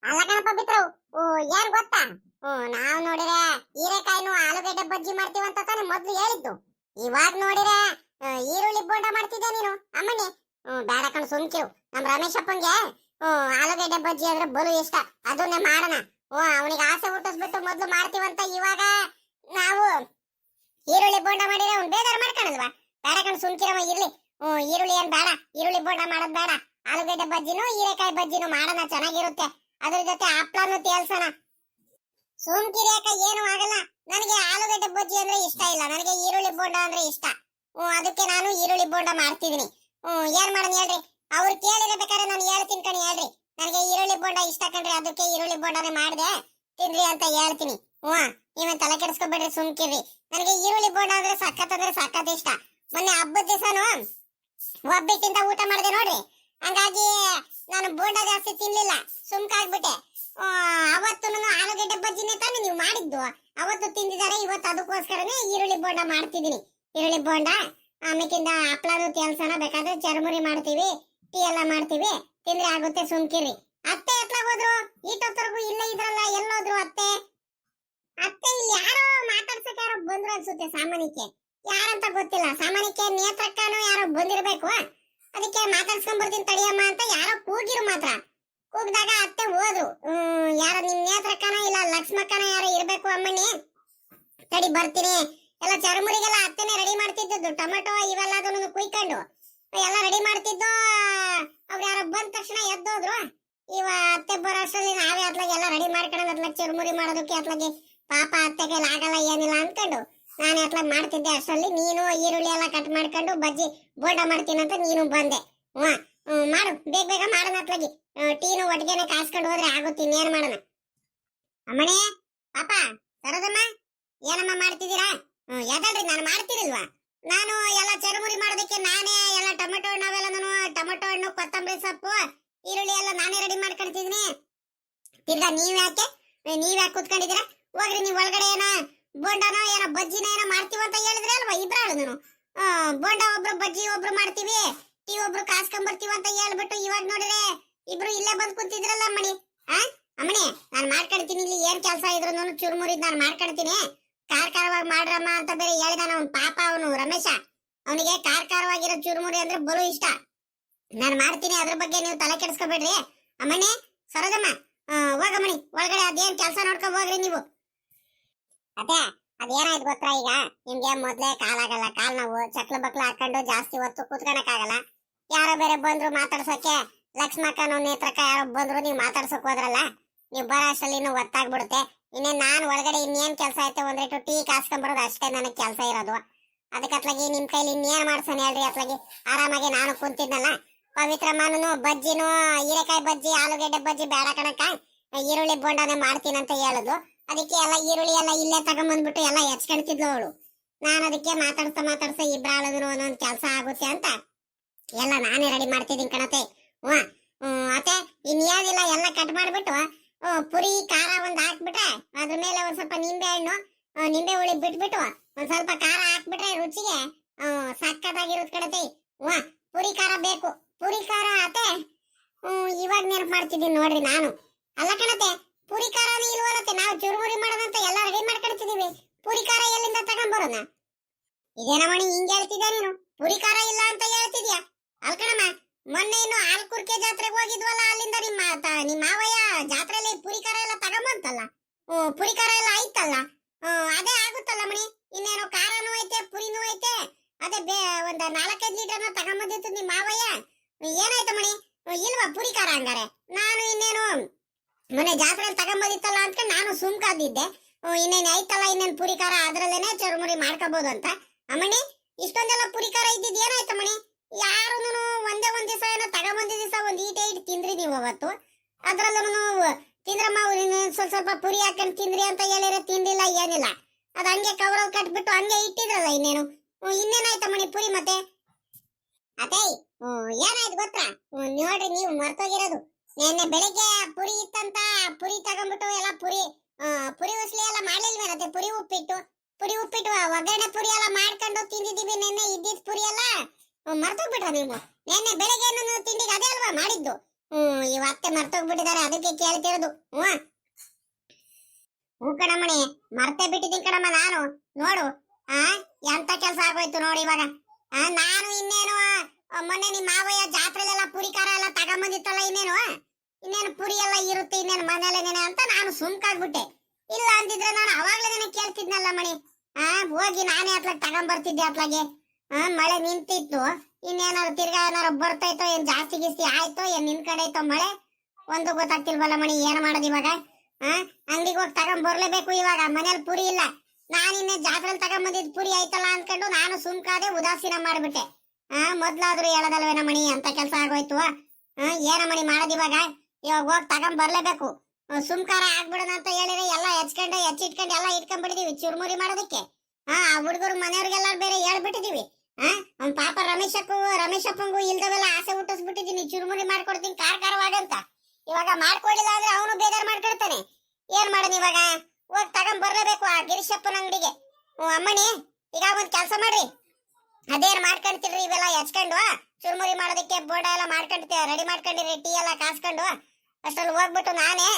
ಅಲ್ಲ ಕಣಪ್ಪ ಬಿಟ್ರು. ಏನ್ ಗೊತ್ತಾ, ನಾವ್ ನೋಡಿರೆ ಹೀರೆಕಾಯಿನು ಆಲೂಗಡ್ಡೆ ಬಜ್ಜಿ ಮಾಡ್ತೀವಂತ ತಾನೇ ಮೊದ್ಲು ಹೇಳಿದ್ದು. ಇವಾಗ ನೋಡಿರೆ ಈರುಳ್ಳಿ ಬೋಂಡ ಮಾಡ್ತಿದ್ದೆ ನೀನು ಅಮ್ಮಣ್ಣಿ. ಬೇಡ ಕಣ್ ಸುಮ್ಕಿರು. ನಮ್ ರಮೇಶ್ ಅಪ್ಪಂಗೆ ಆಲೂಗಡ್ಡೆ ಬಜ್ಜಿ ಅಂದ್ರೆ ಬಲು ಇಷ್ಟ, ಅದನ್ನೇ ಮಾಡೋಣ. ಅವನಿಗೆ ಆಸೆ ಹುಟ್ಟಿಸ್ಬಿಟ್ಟು ಮೊದ್ಲು ಮಾಡ್ತೀವಂತ ಇವಾಗ ನಾವು ಈರುಳ್ಳಿ ಬೋಂಡ ಮಾಡಿದ್ರೆ ಅವ್ನು ಬೇಜಾರು ಮಾಡ್ಕೊಳಲ್ವಾ? ಬೇಡ ಕಣ್ ಸುಮ್ಕಿರವ ಇರ್ಲಿ. ಈರುಳ್ಳಿ ಏನ್ ಬೇಡ, ಈರುಳ್ಳಿ ಬೋಂಡ ಮಾಡೋದ್ ಬೇಡ. ಆಲೂಗಡ್ಡೆ ಬಜ್ಜಿನೂ ಹೀರೆಕಾಯಿ ಬಜ್ಜಿನೂ ಮಾಡೋಣ, ಚೆನ್ನಾಗಿರುತ್ತೆ. ಅದ್ರ ಜೊತೆ ಹಪ್ಳನು ತೇಲ್ಸೋಣ. ಸುಮ್ಕಿರಿಯಾಕ ಏನು ಆಗಲ್ಲ. ನನಗೆ ಆಲೂಗಡ್ಡೆ ಬಜ್ಜಿ ಅಂದ್ರೆ ಇಷ್ಟ ಇಲ್ಲ, ನನಗೆ ಈರುಳ್ಳಿ ಬೋಂಡ ಅಂದ್ರೆ ಇಷ್ಟ. ಅದಕ್ಕೆ ನಾನು ಈರುಳ್ಳಿ ಬೋಂಡ ಮಾಡ್ತಿದೀನಿ. ಏನ್ ಮಾಡೋಣ ಹೇಳ್ರಿ? ಅವ್ರು ಕೇಳಿರ್ಬೇಕಾದ್ರೆ ನಾನು ಹೇಳ್ತೀನಿ ಕಣಿ, ಹೇಳ್ರಿ ನನಗೆ ಈರುಳ್ಳಿ ಬೋಂಡ ಇಷ್ಟ ಕಣ್ರಿ, ಅದಕ್ಕೆ ಈರುಳ್ಳಿ ಬೋಂಡನೇ ಮಾಡ್ದೆ, ತಿನ್ರಿ ಅಂತ ಹೇಳ್ತೀನಿ. ನೀವೇನ್ ತಲೆ ಕೆಡಿಸ್ಕೊಬೇಡ್ರಿ, ಸುಮ್ಕಿರ್ರಿ. ನನಗೆ ಈರುಳ್ಳಿ ಬೋಂಡ ಅಂದ್ರೆ ಸಖತ್ ಇಷ್ಟ. ಮೊನ್ನೆ ಹಬ್ಬದ ದಿವಸನು ಒಬ್ಬಕ್ಕಿಂತ ಊಟ ಮಾಡಿದೆ ನೋಡ್ರಿ, ಹಂಗಾಗಿ ನಾನು ಬೋಂಡ ಜಾಸ್ತಿ ತಿನ್ಲಿಲ್ಲ, ಸುಮ್ಕಾಗ್ಬಿಟ್ಟೆ. ಅವತ್ತು ಆಲೂಗಡ್ಡೆ ಬಜ್ಜಿನೇ ತಾನೇ ನೀವು ಮಾಡಿದ್ದು, ಅವತ್ತು ತಿಂದಿದ್ದಾರೆ, ಇವತ್ತು ಅದಕ್ಕೋಸ್ಕರನೇ ಈರುಳ್ಳಿ ಬೋಂಡ ಮಾಡ್ತಿದ್ದೀನಿ. ಈರುಳ್ಳಿ ಬೋಂಡ ಆಮೇಕಿಂದ ಹಪ್ಳನು ತೇಲ್ಸೋಣ, ಬೇಕಾದ್ರೆ ಚರ್ಮುರಿ ಮಾಡ್ತೀವಿ, ಟೀ ಎಲ್ಲ ಮಾಡ್ತೀವಿ, ತಿಂದ್ರೆ ಆಗುತ್ತೆ, ಸುಮ್ಕಿರಿ. ಅತ್ತೆ ಎತ್ಲಾಗ ಹೋದ್ರು? ಈಟೊತ್ತರ್ಗು ಇಲ್ಲೇ ಇದ್ರಲ್ಲ, ಎಲ್ಲೋದ್ರು ಅತ್ತೆ? ಅತ್ತೆ ಇಲ್ಲಿ ಯಾರೋ ಮಾತಾಡ್ಸಕ್ ಯಾರೋ ಬಂದ್ರು ಅನ್ಸುತ್ತೆ, ಸಾಮಾನ್ಯಕ್ಕೆ ಯಾರಂತ ಗೊತ್ತಿಲ್ಲ. ಸಾಮಾನ್ಯಕ್ಕೆ ನೇತ್ರಕ್ಕನು ಯಾರೋ ಬಂದಿರ್ಬೇಕು, ಅದಕ್ಕೆ ಮಾತಾಡ್ಸ್ಕೊಂಡ್ ಬರ್ತೀನಿ ತಡಿಯಮ್ಮ ಅಂತ ಯಾರೋ ಕೂಗಿರು. ಮಾತ್ರ ಕೂಗ್ದಾಗ ಅತ್ತೆ ಹೋದ್ರು. ಯಾರೋ ನಿಮ್ ನೇತ್ರಕ್ಕನ ಇಲ್ಲ ಲಕ್ಷ್ಮಕ್ಕನ ಯಾರೋ ಇರ್ಬೇಕು ಅಮ್ಮಣ್ಣಿ, ತಡಿ ಬರ್ತೀನಿ. ಎಲ್ಲ ಚರಮುರಿಗೆಲ್ಲ ಅತ್ತೆನೆ ರೆಡಿ ಮಾಡ್ತಿದ್ದು, ಟೊಮೆಟೊ ಇವೆಲ್ಲದನ್ನು ಕುಯ್ಕೊಂಡು ಎಲ್ಲ ರೆಡಿ ಮಾಡ್ತಿದ್ದು. ಅವ್ರು ಯಾರೋ ಬಂದ ತಕ್ಷಣ ಎದ್ದೋದ್ರು. ಇವ ಅತ್ತೆ ಬರೋ ಅಷ್ಟರಲ್ಲಿ ನಾವೇ ಅತ್ಲಾಗೆ ಎಲ್ಲ ರೆಡಿ ಮಾಡ್ಕೊಂಡು ಅತ್ಲಾಗ ಚುರುಮುರಿ ಮಾಡೋದಕ್ಕೆ ಅತ್ಲಾಗೆ ಪಾಪ ಅತ್ತೆಗೆ ಆಗಲ್ಲ ಏನಿಲ್ಲ ಅನ್ಕೊಂಡು ನಾನೇ ಅತ್ಲಾಗ ಮಾಡ್ತಿದ್ದೆ. ಅಷ್ಟರಲ್ಲಿ ನೀನು ಈರುಳ್ಳಿ ಎಲ್ಲ ಕಟ್ ಮಾಡ್ಕೊಂಡು ಬಜ್ಜಿ ಬೋಂಡ ಮಾಡ್ತೀನಿ ಅಂತ ನೀನು ಬಂದೆ. ಮಾಡು, ಬೇಗ ಬೇಗ ಮಾಡೋಣ ಅತ್ಲಾಗಿ. ಟೀನು ಒಟ್ಟಿಗೆನೆ ಕಾಯಿಸ್ಕೊಂಡು ಹೋದ್ರೆ ಆಗುತ್ತೆ, ಇನ್ನೇನ್ ಮಾಡೋಣ. ಅಮ್ಮಣಿ, ಪಾಪ, ಸರೋದಮ್ಮ, ಏನಮ್ಮ ಮಾಡ್ತಿದ್ದೀರಾ? ಯಾಕಲ್ರಿ ನಾನು ಮಾಡ್ತಿರಿಲ್ವಾ? ನಾನು ಎಲ್ಲ ಚರುಮುರಿ ಮಾಡೋದಕ್ಕೆ ನಾನೇ ಎಲ್ಲ ಟೊಮೆಟೊ ಹಣ್ಣು ಅವೆಲ್ಲ, ನಾನು ಟೊಮೆಟೊ ಹಣ್ಣು, ಕೊತ್ತಂಬರಿ ಸೊಪ್ಪು, ಈರುಳ್ಳಿ ಎಲ್ಲ ನಾನೇ ರೆಡಿ ಮಾಡ್ಕೊಳ್ತಿದ್ದೀನಿ. ತಿರ್ಗಾ ನೀವ್ಯಾಕೆ ಕೂತ್ಕೊಂಡಿದ್ದೀರಾ? ಹೋಗ್ರಿ, ನೀವು ಒಳಗಡೆ ಏನೋ ಬೋಂಡನೋ ಏನೋ ಬಜ್ಜಿನ ಏನೋ ಮಾಡ್ತೀವಿ ಅಂತ ಹೇಳಿದ್ರೆ ಅಲ್ವಾ ಇಬ್ರಾಳು. ನಾನು ಬೋಂಡ ಒಬ್ರು, ಬಜ್ಜಿ ಒಬ್ರು ಮಾಡ್ತೀವಿ, ಟೀ ಒಬ್ರು ಕಾಸ್ಕೊಂಡ್ ಬರ್ತೀವಿ ಅಂತ ಹೇಳ್ಬಿಟ್ಟು ಇವಾಗ ನೋಡಿದ್ರೆ ಇಬ್ರು ಇಲ್ಲೇ ಬಂದ್ ಕೂತಿದ್ರಲ್ಲ ಅಮ್ಮಣಿ. ಅಮ್ಮಣಿ, ನಾನು ಮಾಡ್ಕೊಳ್ತೀನಿ, ಇಲ್ಲಿ ಏನ್ ಕೆಲಸ ಇದ್ರು ಚುರುಮುರಿದ್ ನಾನು ಮಾಡ್ಕೊಳ್ತೀನಿ. ಕಾರ್ಕಾರವಾಗಿ ಮಾಡ್ರಮ್ಮ ಅಂತ ಬೇರೆ ಹೇಳಿದಾನ ಅವ್ನು. ಪಾಪ ಅವನು ರಮೇಶ, ಅವನಿಗೆ ಕಾರ್ಕಾರವಾಗಿರೋ ಚುರುಮುರಿ ಅಂದ್ರೆ ಬಲು ಇಷ್ಟ. ನಾನು ಮಾಡ್ತೀನಿ, ಅದ್ರ ಬಗ್ಗೆ ನೀವು ತಲೆ ಕೆಡಿಸ್ಕೊಬೇಡ್ರಿ. ಅಮ್ಮಣ್ಣಿ, ಸರೋದಮ್ಮ, ಹೋಗಮ್ಮಣಿ ಒಳಗಡೆ, ಅದೇನ್ ಕೆಲಸ ನೋಡ್ಕೊಂಡ್ ಹೋಗ್ರಿ ನೀವು. ಅದೇ ಅದೇನಾಯ್ತು ಗೊತ್ತಾ, ಈಗ ನಿಮ್ಗೆ ಮೊದ್ಲೇ ಕಾಲಾಗಲ್ಲ, ಕಾಲ್ ನಾವು ಚಕ್ಲ ಬಕ್ಲ ಹಾಕೊಂಡು ಜಾಸ್ತಿ ಹೊತ್ತು ಕೂತ್ಕೊಳಕ್ ಆಗಲ್ಲ. ಯಾರೋ ಬೇರೆ ಬಂದ್ರು ಮಾತಾಡ್ಸೋಕೆ, ಲಕ್ಷ್ಮಕ್ಕನೋ ನೇತ್ರಕ್ಕ ಯಾರೋ ಬಂದ್ರು, ನೀವು ಮಾತಾಡ್ಸೋಕ್ ಹೋದ್ರಲ್ಲ, ನೀವು ಬರೋ ಅಷ್ಟರಲ್ಲಿ ಇನ್ನೂ ಒತ್ತಾಗ್ಬಿಡುತ್ತೆ. ಇನ್ನೇ ನಾನ್ ಒಳಗಡೆ ಇನ್ನೇನ್ ಕೆಲಸ ಐತೆ, ಒಂದ್ರೇಟು ಟೀ ಕಾಸ್ಕೊಂಡ್ ಬರೋದು ಅಷ್ಟೇ ನನಗ್ ಕೆಲಸ ಇರೋದು. ಅದಕ್ಕೆ ಅತ್ಲಾಗಿ ನಿಮ್ ಕೈಲಿ ಇನ್ನೇನ್ ಮಾಡ್ಸೋಣ ಹೇಳ್ರಿ? ಅತ್ಲಾಗಿ ಆರಾಮಾಗಿ ನಾನು ಕುಂತಿದ್ನಲ್ಲ. ಪವಿತ್ರಮ್ಮನು ಬಜ್ಜಿನೂ, ಹೀರೆಕಾಯಿ ಬಜ್ಜಿ, ಆಲೂಗಡ್ಡೆ ಬಜ್ಜಿ ಬೇಡ ಕಣಕ್ಕ, ಈರುಳ್ಳಿ ಬೋಂಡಾನೆ ಮಾಡ್ತೀನಂತ ಹೇಳುದು. ಅದಕ್ಕೆ ಎಲ್ಲ ಈರುಳ್ಳಿ ಎಲ್ಲ ಇಲ್ಲೇ ತಗೊಂಬಂದ್ಬಿಟ್ಟು ಎಲ್ಲ ಹೆಚ್ಕೊಳ್ತಿದ್ಲು ಅವಳು. ನಾನು ಅದಕ್ಕೆ ಮಾತಾಡ್ತಾ ಇಬ್ರಾಳದ್ರು ಒಂದೊಂದ್ ಕೆಲಸ ಆಗುತ್ತೆ ಅಂತ ಎಲ್ಲ ನಾನೇ ರೆಡಿ ಮಾಡ್ತಿದ್ದೀನಿ ಕಣತೆ. ಅತ್ತೆ ಇನ್ನೇನಿಲ್ಲ, ಎಲ್ಲ ಕಟ್ ಮಾಡ್ಬಿಟ್ಟು ಪುರಿ ಖಾರ ಒಂದ್ ಹಾಕ್ಬಿಟ್ರೆ, ಅದ್ರ ಮೇಲೆ ಒಂದ್ ಸ್ವಲ್ಪ ನಿಂಬೆ ಹಣ್ಣು, ನಿಂಬೆ ಹುಳಿ ಬಿಟ್ಬಿಟ್ಟು ಒಂದ್ ಸ್ವಲ್ಪ ಖಾರ ಹಾಕ್ಬಿಟ್ರೆ ರುಚಿಗೆ ಸಕ್ಕತ್ತಾಗಿರುತ್ತೆ ಕಣತೆ. ಪುರಿ ಖಾರ ಬೇಕು, ಪುರಿ ಖಾರ ಅತ್ತೆ. ಇವಾಗ ನೆನಪು ಮಾಡ್ತಿದ್ದೀನಿ ನೋಡ್ರಿ ನಾನು. ಅಲ್ಲ ಕಣತೆ, ಪುರಿ ಖಾರನೇ ಇಲ್ವಲ್ಲತ್ತೆ, ನಾವು ಚುರುಮುರಿ ಮಾಡೋದಂತ ಎಲ್ಲ ರೆಡಿ ಮಾಡ್ಕೊಳ್ತಿದೀವಿ. ಪುರಿ ಖಾರ ಎಲ್ಲಿಂದ ತಗೊಂಡ್ಬರೋಣ? ಇದೇನಮಣಿ ಹಿಂಗೆ ಹೇಳ್ತಿದ್ಯಾ ನೀನು? ಪುರಿ ಖಾರ ಇಲ್ಲ ಅಂತ ಹೇಳ್ತಿದ್ಯಾ? ಅಲ್ಕಣಮ್ಮ, ಮೊನ್ನೆ ಇನ್ನು ಆಲ್ಕುರ್ಕೆ ಜಾತ್ರೆಗೆ ಹೋಗಿದ್ವಲ್ಲ, ಅಲ್ಲಿಂದ ನಿಮ್ಮ ಮಾವಯ್ಯ ಜಾತ್ರೆಯಲ್ಲಿ ಪುರಿ ಖಾರ ಎಲ್ಲ ತಗೊಂಬಂತಲ್ಲ. ಪುರಿ ಖಾರ ಎಲ್ಲ ಐತಲ್ಲ, ಅದೇ ಆಗುತ್ತಲ್ಲ ಮಣಿ. ಇನ್ನೇನೋ ಖಾರನೂ ಐತೆ, ಪುರಿನೂ ಐತೆ. ಅದೇ ಒಂದ್ 4-5 ಲೀಟರ್ನ ತಗೊಂಬಂದಿತ್ತು ನಿಮ್ಮ ಮಾವಯ್ಯ. ಏನಾಯ್ತು ಮಣಿ? ಇಲ್ವಾ ಪುರಿ ಖಾರ ಹಂಗಾರೆ? ನಾನು ಇನ್ನೇನು ಮೊನ್ನೆ ಜಾತ್ರೆಯಲ್ಲಿ ತಗೊಂಬಂದಿತ್ತಲ್ಲ ಅಂತ ನಾನು ಸುಮ್ಕಾದಿದ್ದೆ. ಇನ್ನೇನು ಐತಲ್ಲ, ಇನ್ನೇನು ಪುರಿ ಖಾರ ಅದ್ರಲ್ಲೇನೆ ಚುರುಮುರಿ ಮಾಡ್ಕೋಬಹುದು ಅಂತ. ಅಮ್ಮಣಿ, ಇಷ್ಟೊಂದೆಲ್ಲ ಪುರಿ ಖಾರ ಇದ್ದಿದ್ ಏನಾಯ್ತು ಮಣಿ? ಯಾರು ಒಂದ್ ದಿವಸ ಏನೋ ತಗೊಂಬಂದಿ ದಿವಸ ಒಂದ್ ಈಟೆ ತಿಂದ್ರಿ ನೀವು ಅವತ್ತು. ಅದ್ರಲ್ಲೂ ತಿಂದ್ರಮ್ಮ ಸ್ವಲ್ಪ ಪುರಿ ಹಾಕೊಂಡು ತಿಂದ್ರಿ ಅಂತ ಹೇಳಿದ್ರೆ ತಿಂದಿಲ್ಲ, ಏನಿಲ್ಲ. ಅದ್ ಹಂಗೆ ಕವರಲ್ಲಿ ಕಟ್ಬಿಟ್ಟು ಹಂಗೆ ಇಟ್ಟಿದ್ರಲ್ಲ. ಇನ್ನೇನಾಯ್ತ ಮಣಿ ಪುರಿ? ಮತ್ತೆ ಅದೇ ಏನಾಯ್ತು ಗೊತ್ತಾ? ನೋಡ್ರಿ, ನೀವು ಮರ್ತೋಗಿರೋದು. ನಿನ್ನೆ ಬೆಳಿಗ್ಗೆ ಪುರಿ ಇತ್ತಂತ ಪುರಿ ತಗೊಂಡ್ಬಿಟ್ಟು ಎಲ್ಲ ಪುರಿ ಉಸ್ಲಿ ಎಲ್ಲ ಮಾಡ್ಲಿಲ್ವೇನತ್ತೆ? ಪುರಿ ಉಪ್ಪಿಟ್ಟು ಒಗ್ಗರಣೆ ಪುರಿ ಎಲ್ಲ ಮಾಡ್ಕೊಂಡು ತಿಂದಿದ್ದೀವಿ. ನಿನ್ನೆ ಇದ್ದಿದ್ ಪುರಿ ಎಲ್ಲ ಮರ್ತೋಗ್ಬಿಟ್ರ ನೀವು? ನಿನ್ನೆ ಬೆಳಿಗ್ಗೆ ತಿಂಡಿಗೆ ಅದೇ ಅಲ್ವಾ ಮಾಡಿದ್ದು? ಇವತ್ತೆ ಮರ್ತೋಗ್ಬಿಟ್ಟಿದ್ದಾರೆ, ಅದಕ್ಕೆ ಕೇಳ್ತಿರೋದು. ಹ್ಞೂ ಕಣಮಣಿ, ಮರ್ತೇ ಬಿಟ್ಟಿದ್ದೀನಿ ಕಣಮ್ಮ ನಾನು. ನೋಡು ಆ ಎಂತ ಕೆಲಸ ಆಗೋಯ್ತು ನೋಡಿ ಇವಾಗ. ನಾನು ಇನ್ನೇನು ಮೊನ್ನೆ ನಿಮ್ಮ ಮಾವಯ್ಯ ಜಾತ್ರೆಲೆಲ್ಲ ಪುರಿ ಖಾರ ಎಲ್ಲ ತಗೊಂಬಂದಿತ್ತಲ್ಲ, ಇನ್ನೇನು ಪುರಿ ಎಲ್ಲ ಇರುತ್ತೆ ಇನ್ನೇನು ಮನೇಲೇನೆ ಅಂತ ನಾನು ಸುಮ್ಕಾಗ್ಬಿಟ್ಟೆ. ಇಲ್ಲ ಅಂದಿದ್ರೆ ನಾನು ಅವಾಗ್ಲೇನೆ ಕೇಳ್ತಿದ್ನಲ್ಲ ಮಣಿ. ಹೋಗಿ ನಾನೇ ಅತ್ಲಾಗ ತಗೊಂಬರ್ತಿದ್ದೆ ಅತ್ಲಾಗೆ. ಮಳೆ ನಿಂತಿತ್ತು, ಇನ್ನೇನಾರು ತಿರ್ಗಾ ಏನಾರು ಬರ್ತೈತೋ, ಏನ್ ಜಾಸ್ತಿ ಗಿಸ್ತಿ ಆಯ್ತೋ, ಏನ್ ನಿನ್ ಕಡೆ ಐತೋ ಮಳೆ, ಒಂದು ಗೊತ್ತಾಗ್ತಿಲ್ವಲ್ಲ ಮಣಿ. ಏನ್ ಮಾಡೋದು ಇವಾಗ? ಅಂಗಡಿಗೆ ಹೋಗಿ ತಗೊಂಡ್ ಬರ್ಲೇಬೇಕು ಇವಾಗ. ಮನೇಲಿ ಪುರಿ ಇಲ್ಲ. ನಾನಿನ್ನೆ ಜಾತ್ರೆಲ್ ತಗೊಂಬಂದಿದ್ ಪುರಿ ಆಯ್ತಲ್ಲ ಅನ್ಕೊಂಡು ನಾನು ಸುಮ್ಕಾದೆ, ಉದಾಸೀನ ಮಾಡ್ಬಿಟ್ಟೆ. ಮೊದ್ಲಾದ್ರೂ ಹೇಳದಲ್ವೇನ ಮಣಿ, ಅಂತ ಕೆಲ್ಸ ಆಗೋಯ್ತು. ಏನ ಮಣಿ ಮಾಡೋದು ಇವಾಗ? ಇವಾಗ ಹೋಗಿ ತಗೊಂಡ್ ಬರ್ಲೇಬೇಕು. ಸುಮ್ಕಾರ ಆಗ್ಬಿಡೋಣ ಅಂತ ಹೇಳಿದ್ರೆ ಎಲ್ಲ ಹೆಚ್ಚಿಟ್ಕೊಂಡು ಎಲ್ಲ ಇಟ್ಕೊಂಡ್ಬಿಟ್ಟಿದೀವಿ ಚುರುಮುರಿ ಮಾಡೋದಕ್ಕೆ. ಆ ಹುಡುಗರು ಮನೆಯವ್ರಿಗೆಲ್ಲ ಬೇರೆ ಹೇಳ್ಬಿಟ್ಟಿದೀವಿ. ಅವ್ನ್ ಪಾಪ ರಮೇಶಪ್ಪಂಗೂ ಇಲ್ದವೆಲ್ಲ ಆಸೆ ಹುಟ್ಟಿಸ್ಬಿಟ್ಟಿದೀನಿ, ಚುರುಮುರಿ ಮಾಡ್ಕೊಡ್ತೀನಿ ಖಾರವಾಗಂತ. ಇವಾಗ ಮಾಡ್ಕೊಡಿಲ್ಲ ಅಂದ್ರೆ ಅವನು ಬೇಜಾರ್ ಮಾಡ್ಕೊಳ್ತಾನೆ. ಏನ್ ಮಾಡೋದು ಇವಾಗ? ಹೋಗಿ ತಗೊಂಡ್ ಬರ್ಲೇಬೇಕು ಆ ಗಿರೀಶಪ್ಪನ ಅಂಗಡಿಗೆ. ಅಮ್ಮಣಿ, ಈಗ ಒಂದ್ ಕೆಲಸ ಮಾಡ್ರಿ, ಅದೇನ್ ಮಾಡ್ಕೊಂತೀರಿ ಇವೆಲ್ಲ ಹೆಚ್ಕೊಂಡು ಚುರುಮುರಿ ಮಾಡೋದಕ್ಕೆ ಬೋರ್ಡ ಎಲ್ಲ ಮಾಡ್ಕೊಂಡ್ತೀವಿ, ರೆಡಿ ಮಾಡ್ಕೊಂಡಿರಿ, ಟೀ ಎಲ್ಲ ಕಾಸ್ಕೊಂಡು. ಅಷ್ಟ್ರಲ್ಲಿ ಹೋಗ್ಬಿಟ್ಟು ನಾನೇ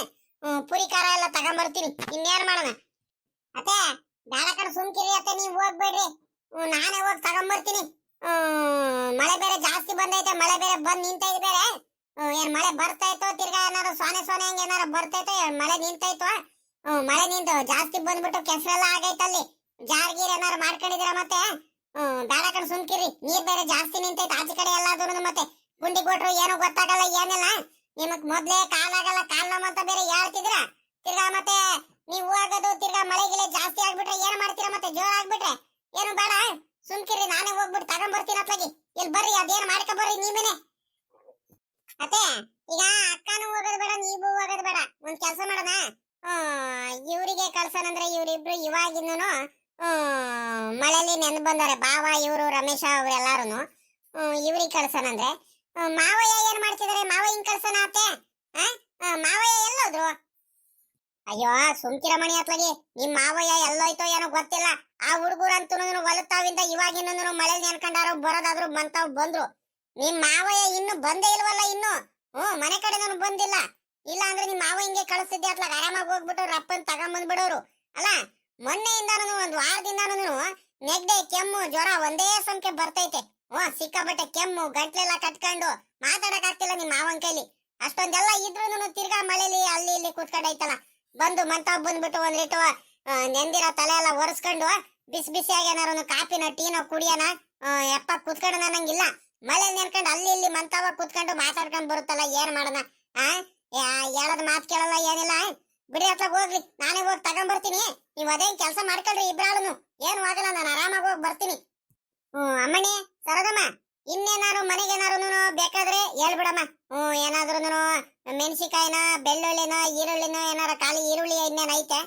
ಪುರಿ ಖಾರ ಎಲ್ಲ ತಗೊಂಬರ್ತೀನಿ. ಇನ್ನೇನ್ ಮಾಡೋಣ ಅತ್ತೆ? ಬೇಡ ಕಡೆ ಸುಮ್ಕಿರಿ ಅತ್ತೆ, ನೀವ್ ಹೋಗ್ಬೇಡ್ರಿ, ನಾನೇ ಹೋಗಿ ತಗೊಂಬರ್ತೀನಿ. ಮಳೆ ಬೇರೆ ಜಾಸ್ತಿ ಬಂದೈತೆ, ಮಳೆ ಬೇರೆ ಬಂದ್ ನಿಂತೈತೆ ಬೇರೆ. ಏನ್ ಮಳೆ ಬರ್ತಾಯ್ತೋ, ತಿರ್ಗಾ ಏನಾರು ಸೋನೆ ಹಂಗ ಏನಾರು ಬರ್ತೈತೋ, ಮಳೆ ನಿಂತೈತೋ? ಮಳೆ ನಿಂತು ಜಾಸ್ತಿ ಬಂದ್ಬಿಟ್ಟು ಕೆಸರೆಲ್ಲ ಆಗೈತಲ್ಲಿ, ಜಾರ್ಗೀರ್ ಏನಾರು ಮಾಡ್ಕೊಂಡಿದೀರ ಮತ್ತೆ? ಬೇಡ ಕಡೆ ಸುಮ್ಕಿರಿ, ನೀರ್ ಬೇರೆ ಜಾಸ್ತಿ ನಿಂತೈತೆ ಆಚೆ ಕಡೆ ಎಲ್ಲಾದ್ರು. ಮತ್ತೆ ಗುಂಡಿ ಕೊಟ್ರು ಏನೋ ಗೊತ್ತಾಗಲ್ಲ, ಏನಿಲ್ಲ. ನಿಮಗ್ ಮೊದ್ಲೇ ಕಾಲಾಗಲ್ಲ, ಕಾಲ್ ನೋವು ಅಂತ ಬೇರೆ ಹೇಳ್ತಿದ್ರ. ತಿರ್ಗಾ ಮತ್ತೆ ನೀವು ಹೋಗೋದು ತಿರ್ಗಾ ಮಳೆಗಿಲೆ ಜಾಸ್ತಿ ಆಗ್ಬಿಟ್ರೆ ಏನ್ ಮಾಡ್ತೀರಾ? ಮತ್ತೆ ಜೋರ ಆಗ್ಬಿಟ್ರೆ ಏನು ಬೇಡ, ಸುಮ್ಕಿರಿ, ನಾನೇ ಹೋಗ್ಬಿಟ್ಟು ತಗೊಂಡ್ಬರ್ತೀನಿ ಅತ್ಲಾಗಿ. ಇಲ್ಲಿ ಬರ್ರಿ, ಅದೇನ್ ಮಾಡ್ಕೊ ಬರ್ರಿ ನೀವೇನೆ. ಅತ್ತೆ, ಈಗ ಅಕ್ಕನೂ ಹೋಗೋದು ಬೇಡ, ನೀವು ಹೋಗೋದು ಬೇಡ. ಒಂದ್ ಕೆಲ್ಸ ಮಾಡೋಣ, ಇವ್ರಿಗೆ ಕಳ್ಸೋಣಂದ್ರೆ ಇವ್ರಿಬ್ರು ಇವಾಗಿನ್ನು ಮಳೆಯಲ್ಲಿ ನೆಂದು ಬಂದಾರೆ. ಬಾವ ಇವ್ರು ರಮೇಶ ಅವ್ರೆಲ್ಲಾರು ಇವ್ರಿಗೆ ಕಳ್ಸೋಣಂದ್ರೆ ಮಾವಯ್ಯ ಏನ್ ಮಾಡ್ತಿದಾರೆ? ಮಾವ ಹಿಂಗ್ ಕಳ್ಸೋಣ ಅತ್ತೆ? ಮಾವಯ್ಯ ಎಲ್ಲೋದ್ರು? ಅಯ್ಯೋ ಸುಮ್ಕಿರ ಮಣಿ ಅತ್ಲಾಗಿ, ನಿಮ್ ಮಾವಯ್ಯ ಎಲ್ಲೋಯ್ತೋ ಏನೋ ಗೊತ್ತಿಲ್ಲ. ಆ ಹುಡುಗರಂತೂ ಹೊಲತಾವಿಂದ ಇವಾಗಿನ್ನು ಮಳೆ ನೆನ್ಕೊಂಡಾರು, ಬರೋದಾದ್ರು ಬಂದ್ರು. ನಿಮ್ ಮಾವಯ್ಯ ಇನ್ನು ಬಂದೇ ಇಲ್ವಲ್ಲ ಇನ್ನು. ಮನೆ ಕಡೆ ನಾನು ಬಂದಿಲ್ಲ. ಇಲ್ಲ ಅಂದ್ರೆ ನಿಮ್ ಮಾವ ಹಿಂಗೆ ಕಳಿಸ್ತಿದ್ದೆ ಅತ್ಲಾಗ, ಆರಾಮಾಗಿ ಹೋಗ್ಬಿಟ್ಟು ರಪ್ಪನ್ ತಗೊಂಬಂದ್ಬಿಡೋರು ಅಲ್ಲ. ಮೊನ್ನೆಯಿಂದಾನು ಒಂದ್ ವಾರದಿಂದಾನು ನೆಗಡೆ, ಕೆಮ್ಮು, ಜ್ವರ ಒಂದೇ ಸಂಖ್ಯೆ ಬರ್ತೈತೆ. ಸಿಕ್ಕಾಬಟ್ಟೆ ಕೆಮ್ಮು, ಗಂಟ್ಲೆಲ್ಲ ಕಟ್ಕೊಂಡು ಮಾತಾಡಕ್ ಆಗ್ತಿಲ್ಲ ನಿಮ್ ಮಾವನ್ ಕೈಲಿ. ಅಷ್ಟೊಂದೆಲ್ಲ ಇದ್ರು ತಿರ್ಗಾ ಮಳೆಲಿ ಅಲ್ಲಿ ಇಲ್ಲಿ ಕೂತ್ಕೊಂಡೈತಲ್ಲ, ಬಂದು ಮಂತಾವ್ ಬಂದ್ಬಿಟ್ಟು ಒಂದಿಟ್ಟು ನೆಂದಿರೋ ತಲೆ ಎಲ್ಲ ಒರೆಸ್ಕೊಂಡು ಬಿಸಿಯಾಗಿ ಏನಾರು ಕಾಪಿನ ಟೀನೋ ಕುಡಿಯೋಣ ಯಪ್ಪ ಕೂತ್ಕೊಂಡು ನಂಗಿಲ್ಲ. ಮಳೆ ನೆನ್ಕೊಂಡು ಅಲ್ಲಿ ಇಲ್ಲಿ ಮಂತಾವ ಕೂತ್ಕೊಂಡು ಮಾತಾಡ್ಕೊಂಡ್ ಬರುತ್ತಲ್ಲ, ಏನ್ ಮಾಡೋಣ? ಹೇಳದ್ ಮಾತ್ ಕೇಳಲ್ಲ, ಏನಿಲ್ಲ. ಬಿಡಿ ಅತ್ಲಾಗ ಹೋಗ್ಲಿ, ನಾನೇ ಹೋಗಿ ತಗೊಂಡ್ಬರ್ತೀನಿ. ನೀವ್ ಅದೇನ್ ಕೆಲಸ ಮಾಡ್ಕೊಳ್ರಿ ಇಬ್ರಾಳುನು, ಏನು ಆಗಲ್ಲ, ನಾನು ಆರಾಮಾಗಿ ಹೋಗಿ ಬರ್ತೀನಿ. ಅಮ್ಮಣಿ, ಸರೋದಮ್ಮ, ಇನ್ನೇನಾರು ಮನೆಗೇನಾರು ಬೇಕಾದ್ರೆ ಹೇಳ್ಬಿಡಮ್ಮ. ಏನಾದ್ರು ಮೆಣಸಿಕಾಯಿನ, ಬೆಳ್ಳುಳ್ಳಿನ, ಈರುಳ್ಳಿನ, ಏನಾರ ಖಾಲಿ ಈರುಳ್ಳಿ ಇನ್ನೇನ್ ಐತೆ,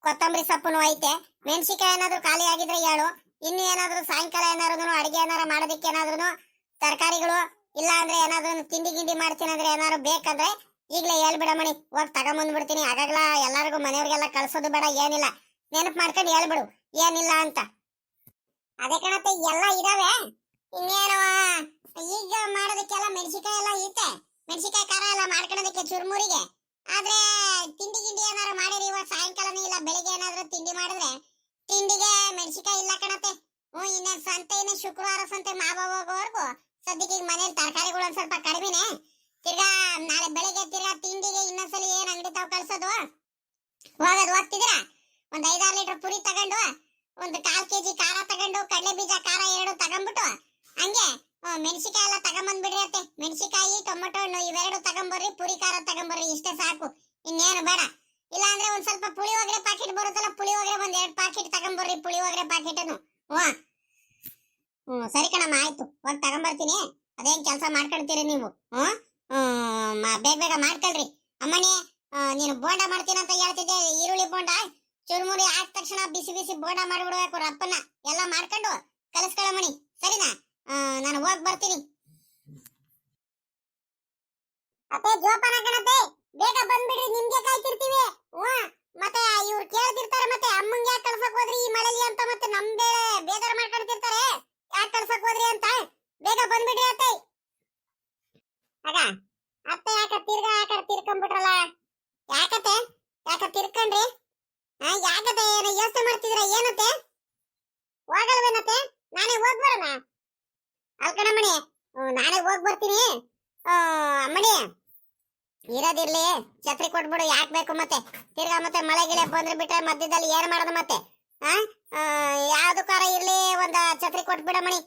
ಕೊತ್ತಂಬರಿ ಸೊಪ್ಪುನು ಐತೆ. ಮೆಣಸಿಕಾಯಿ ಏನಾದ್ರು ಖಾಲಿ ಆಗಿದ್ರೆ ಹೇಳು. ಇನ್ನು ಏನಾದ್ರು ಸಾಯಂಕಾಲ ಏನಾದ್ರು ಅಡಿಗೆ ಏನಾರ ಮಾಡೋದಕ್ಕೆ ಏನಾದ್ರು ತರಕಾರಿಗಳು, ಇಲ್ಲ ಅಂದ್ರೆ ಏನಾದ್ರು ತಿಂಡಿ ಗಿಂಡಿ ಮಾಡ್ತೀನಿ ಅಂದ್ರೆ ಏನಾದ್ರು ಬೇಕಂದ್ರೆ ಈಗ್ಲೇ ಹೇಳ್ಬಿಡಮ್ಮಣಿ, ಹೋಗಿ ತಗೊಂಬಂದ್ಬಿಡ್ತೀನಿ. ಆಗಾಗ್ಲ ಎಲ್ಲಾರ್ಗು ಮನೆಯವ್ರಿಗೆಲ್ಲ ಕಳ್ಸೋದು ಬೇಡ, ಏನಿಲ್ಲ, ನೆನಪು ಮಾಡ್ಕೊಂಡು ಹೇಳ್ಬಿಡು ಏನಿಲ್ಲ ಅಂತ. ಅದೇ ಕಣತ್ತೆ, ಎಲ್ಲ ಇದಾವೆ. ಇನ್ನೇನು ಈಗ ಮಾಡೋದಕ್ಕೆಲ್ಲ ಮೆಣಸಿಕಾಯಿ ಎಲ್ಲ ಐತೆ, ಮೆಣಸಿಕಾಯಿ ಖಾರ ಎಲ್ಲ ಮಾಡ್ಕೊಳೋದಕ್ಕೆ ಚುರುಮುರಿಗೆ. ಆದ್ರೆ ತಿಂಡಿ ಗಿಂಡಿ ಏನಾರು ಮಾಡಿರಿ ಇವಾಗ ಸಾಯಂಕಾಲನೇ, ಇಲ್ಲ ಬೆಳಿಗ್ಗೆ ಏನಾದ್ರು ತಿಂಡಿ ಮಾಡಿದ್ರೆ ತಿಂಡಿಗೆ ಮೆಣಸಿಕಾಯಿ ಇಲ್ಲ ಕಣತ್ತೆ. ಇನ್ನೇನ್ ಸಂತೆ, ಇನ್ನು ಶುಕ್ರವಾರ ಸಂತೆ ಮಾವ ಹೋಗೋವರೆಗೂ ಸದ್ಯಕ್ಕೆ ಈಗ ಮನೇಲಿ ತರಕಾರಿಗಳು ಒಂದ್ ಸ್ವಲ್ಪ ಕಡಿಮೆನೆ. ತಿರ್ಗಾ ನಾಳೆ ಬೆಳಿಗ್ಗೆ ತಿರ್ಗಾ ತಿಂಡಿಗೆ ಇನ್ನೊಂದ್ಸಲಿ ಏನ್ ಅಂಗಡಿ ತಾವ್ ಕಳ್ಸೋದು, ಹೋಗ್ತಿದ್ರ ಒಂದ್ 5-6 ಲೀಟರ್ ಪುರಿ ತಗೊಂಡು, ಒಂದು 1/4 kg ಖಾರ ತಗೊಂಡು, ಕಡಲೆ ಬೀಜ ಖಾರ 2 ತಗೊಂಡ್ಬಿಟ್ಟು ಹಂಗೆ ಮೆಣಸಿಕಾಯಿ ಎಲ್ಲ ತಗೊಂಬಂದ್ಬಿಡ್ರಿ ಅತ್ತೆ. ಮೆಣಸಿಕಾಯಿ, ಟೊಮೆಟೊ ಹಣ್ಣು ಇವೆರಡು ತಗೊಂಬರ್ರಿ, ಪುರಿ ಖಾರ ತಗೊಂಬರ್ರಿ, ಇಷ್ಟೇ ಸಾಕು, ಇನ್ನೇನು ಬೇಡ. ಇಲ್ಲ ಅಂದ್ರೆ ಒಂದ್ ಸ್ವಲ್ಪ ಪುಳಿಯೋಗರೆ ಪಾಕೆಟ್ ಬರುತ್ತಲ್ಲ, ಪುಳಿಯೋಗರೆ ಒಂದ್ 2 ಪಾಕೆಟ್ ತಗೊಂಬರ್ರಿ, ಪುಳಿಯೋಗರೆ ಪಾಕೆಟ್. ಸರಿ ಕಣಮ್ಮ, ಆಯ್ತು, ಹೋಗಿ ತಗೊಂಬರ್ತೀನಿ. ಅದೇನ್ ಕೆಲಸ ಮಾಡ್ಕೊಳ್ತೀರಿ ನೀವು? ಬೇಗ ಮಾಡ್ಕೊಳ್ರಿ. ಅಮ್ಮನಿ, ನೀನು ಬೋಂಡ ಮಾಡ್ತೀನಿ ಅಂತ ಹೇಳ್ತಿದ್ದೆ, ಈರುಳ್ಳಿ ಬೋಂಡ ಚುರುಮುರಿ ಆದ ತಕ್ಷಣ ಬಿಸಿ ಬೋಂಡ ಮಾಡ್ಬಿಡ್ಬೇಕು. ರಪ್ಪನ ಎಲ್ಲ ಮಾಡ್ಕೊಂಡು ಕಲಿಸ್ಕೊಳ್ಳಮ್ಮಣಿ, ಸರಿನಾ? ನಾನು ಹೋಗಿ ಬರ್ತೀನಿ. ಅತ್ತೆ ಜೋಪಾನ ಕಣತೆ, ಬೇಗ ಬಂದ್ಬಿಡ್ರಿ, ನಿಮ್ಗೆ ಕಾಯ್ತಿರ್ತೀವಿ. ಮತ್ತೆ ಇವ್ರು ಕೇಳ್ತಿರ್ತಾರೆ, ಮತ್ತೆ ಅಮ್ಮಂಗೆ ಯಾಕೆ ಕಳ್ಸಕ್ ಹೋದ್ರಿ ಈ ಮಳೆಲಿ ಅಂತ, ಮತ್ತೆ ನಮ್ದೇ ಬೇಜಾರ್ ಮಾಡ್ಕೊಳ್ತಿರ್ತಾರೆ, ಯಾಕೆ ಕಳ್ಸಕ್ ಹೋದ್ರಿ ಅಂತ. ಬೇಗ ಬಂದ್ಬಿಡ್ರಿ ಅತ್ತೆ. ಅತ್ತೆ ಯಾಕೆ ನಾಳೆ ಹೋಗಿ ಬರ್ತೀನಿ. ಅಮ್ಮಣಿ ಇರೋದಿರ್ಲಿ, ಛತ್ರಿ ಕೊಟ್ಬಿಡು. ಯಾಕೆ ಬೇಕು ಮತ್ತೆ? ತಿರ್ಗಾ ಮತ್ತೆ ಮಳೆ ಗಿಳೆ ಬಂದ್ರೆ ಬಿಟ್ರೆ ಮಧ್ಯದಲ್ಲಿ ಏನ್ ಮಾಡೋದು ಮತ್ತೆ? ಯಾವ್ದು ಕಾರ ಇರ್ಲಿ, ಒಂದ್ ಛತ್ರಿ ಕೊಟ್ಬಿಡಮ್ಮಣಿ.